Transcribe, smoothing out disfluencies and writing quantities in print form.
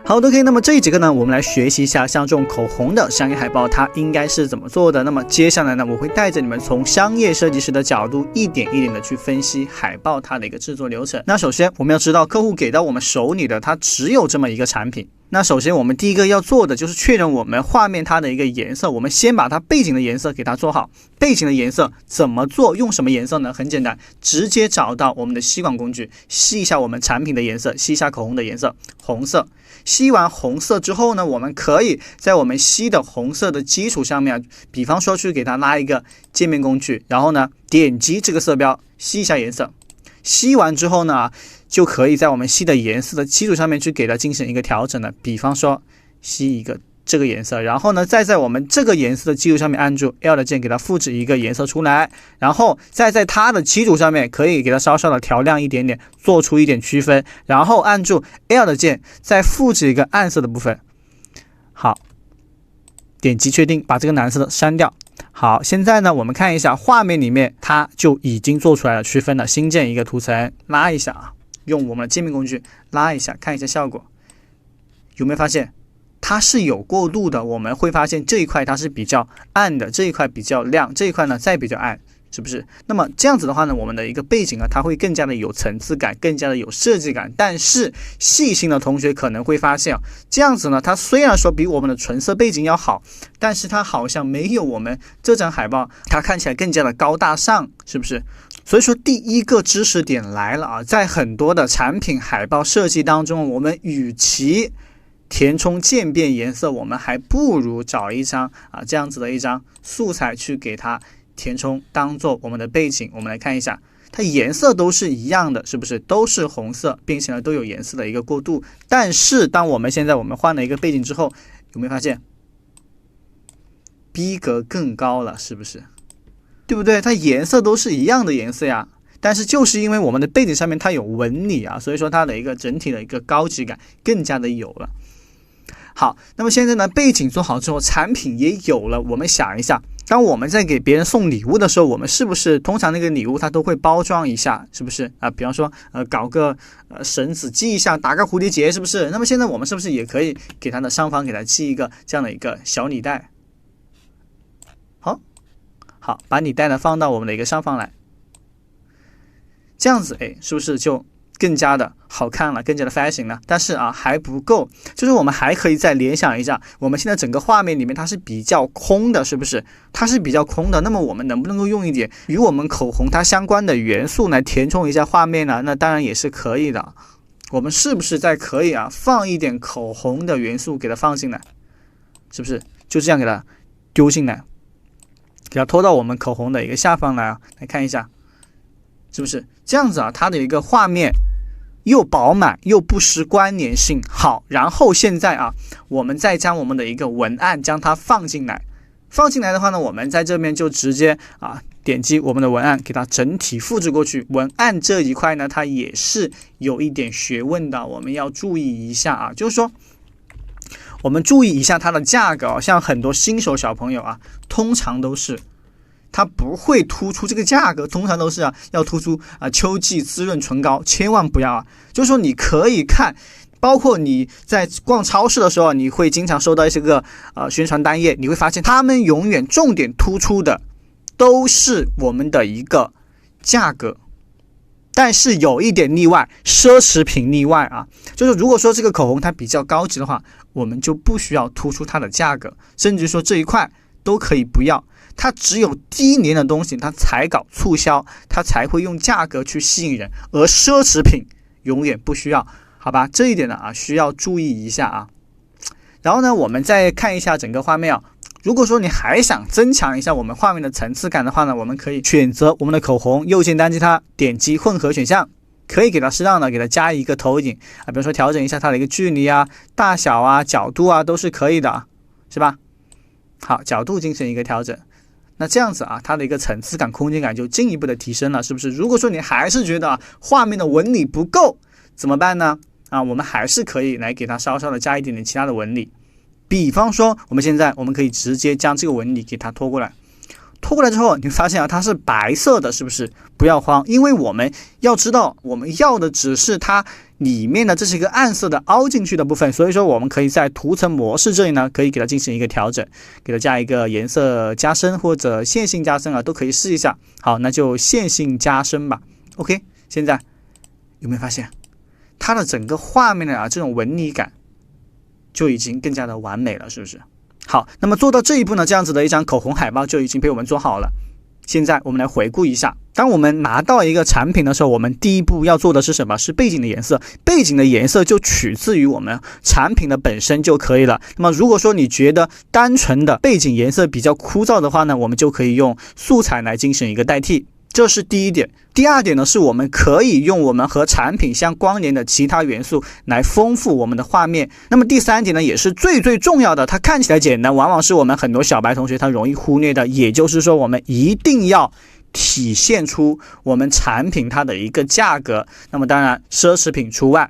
好的，可以。那麼這幾個呢，我們來學習一下，像這種口紅的商業海報，它應該是怎麼做的。那麼接下來呢，我會帶着你們從商業設計師的角度，一點一點的去分析海報它的一個制作流程。那首先我們要知道，客戶給到我們手裡的，它只有這麼一個產品。那首先我們第一個要做的就是確認我們畫面它的一個顏色，我們先把它背景的顏色給它做好。背景的顏色怎麼做？用什麼顏色呢？很簡单，直接找到我們的吸管工具，吸一下我們產品的顏色，吸一下口紅的顏色，紅色。吸完紅色之後呢，我們可以在我们吸的紅色的基礎上面，比方說去給它拉一個界面工具，然後呢點擊這個色標，吸一下顏色。吸完之後呢，就可以在我們吸的顏色的基礎上面去給它進行一個調整的。比方說吸一個這個顏色，然後呢再在我們這個顏色的基礎上面按住 L 的鍵，給它複製一個顏色出來，然後再在它的基礎上面可以給它稍稍的調亮一點點，做出一點區分，然後按住 L 的鍵，再複製一個暗色的部分。好，點擊確定，把這個藍色的刪掉。好，現在呢我們看一下畫面裡面，它就已經做出來了區分了。新建一個圖層，拉一下啊，用我們的界面工具拉一下，看一下效果。有沒有發現它是有過渡的？我們會發現這一塊它是比較暗的，這一塊比較亮，這一塊呢再比較暗，是不是？那麼這樣子的話呢，我們的一個背景啊，它會更加的有層次感，更加的有設計感。但是細心的同學可能會發現啊，這樣子呢，它雖然說比我們的純色背景要好，但是它好像沒有我們這張海報它看起來更加的高大上，是不是？所以說第一個知識點來了啊，在很多的產品海報設計當中，我們與其填充漸變顏色，我們還不如找一張這樣子的一張素材去給它填充，當做我們的背景。我們来看一下，它顏色都是一樣的，是不是都是紅色，並且呢都有顏色的一個過渡。但是當我們現在換了一個背景之後，有沒有發現逼格更高了？是不是？對不對？它顏色都是一樣的顏色呀，但是就是因為我們的背景上面它有紋理啊，所以說它的一個整體的一個高級感更加的有了。好，那麼現在呢，背景做好之後，產品也有了。我们想一下，當我們在給別人送禮物的時候，我們是不是通常那個禮物它都會包裝一下，是不是比方說搞個繩子繫一下，打個蝴蝶結，是不是？那麼現在我們是不是也可以給它的上方給它繫一個這樣的一個小禮袋？好，把禮袋呢放到我們的一個上方來，這樣子是不是就更加的好看了，更加的 fashion 了？但是還不夠，就是我們還可以再聯想一下，我們現在整個畫面裡面它是比較空的，是不是？它是比較空的，那麼我們能不能夠用一點與我們口紅它相關的元素來填充一下畫面呢？那當然也是可以的。我們是不是再可以放一點口紅的元素給它放進來？是不是就這樣給它丟進來，給它拖到我們口紅的一個下方來來看一下，是不是這樣子它的一個畫面又飽滿又不失關聯性。好，然後現在我們再將我們的一個文案將它放進來。放進來的話呢，我們在這邊就直接點擊我們的文案，給它整體複製過去。文案這一塊呢，它也是有一點學問的，我們要注意一下就是說我們注意一下它的價格像很多新手小朋友通常都是它不会突出這個價格，通常都是要突出秋季滋潤唇膏，千萬不要就是說你可以看，包括你在逛超市的時候，你會經常收到一些個宣傳單頁，你會發現他們永遠重點突出的都是我們的一個價格。但是有一點例外，奢侈品例外就是如果說這個口紅它比較高級的話，我們就不需要突出它的價格，甚至說這一塊都可以不要。它只有低廉的東西它才搞促銷，它才會用價格去吸引人，而奢侈品永遠不需要，好吧？這一點呢需要注意一下然後呢，我們再看一下整個畫面如果說你還想增強一下我們畫面的層次感的話呢，我們可以選擇我們的口紅，右鍵单擊它，點擊混合選項，可以給它適當的給它加一個投影比如說調整一下它的一個距離大小角度都是可以的是吧？好，角度進行一個調整，那這樣子它的一個層次感空間感就進一步的提升了，是不是？如果說你還是覺得畫面的紋理不夠怎麼辦呢？我們還是可以來給它稍稍的加一点點其他的紋理，比方說我們可以直接将這個紋理給它拖過来，拖過來之後你發現它是白色的，是不是？不要慌，因為我們要知道我們要的只是它裡面的這是一個暗色的凹進去的部分，所以說我們可以在圖層模式這裡呢，可以給它進行一個調整，給它加一個顏色加深或者線性加深啊，都可以試一下。好，那就線性加深吧。OK， 現在有沒有發現它的整個畫面的這種紋理感就已經更加的完美了，是不是？好，那麼做到這一步呢，這樣子的一張口紅海報就已經被我們做好了。現在我們來回顧一下，當我們拿到一個產品的時候，我們第一步要做的是什麼？是背景的顏色。背景的顏色就取自於我們產品的本身就可以了。那麼如果說你覺得單純的背景顏色比較枯燥的話呢，我們就可以用素材來進行一個代替。這是第一點。第二點呢，是我们可以用我们和產品相關聯的其他元素來豐富我們的畫面。那麼第三點呢，也是最重要的，它看起來簡單，往往是我們很多小白同學他容易忽略的，也就是說我們一定要體現出我們產品它的一個價格。那麼當然奢侈品除外。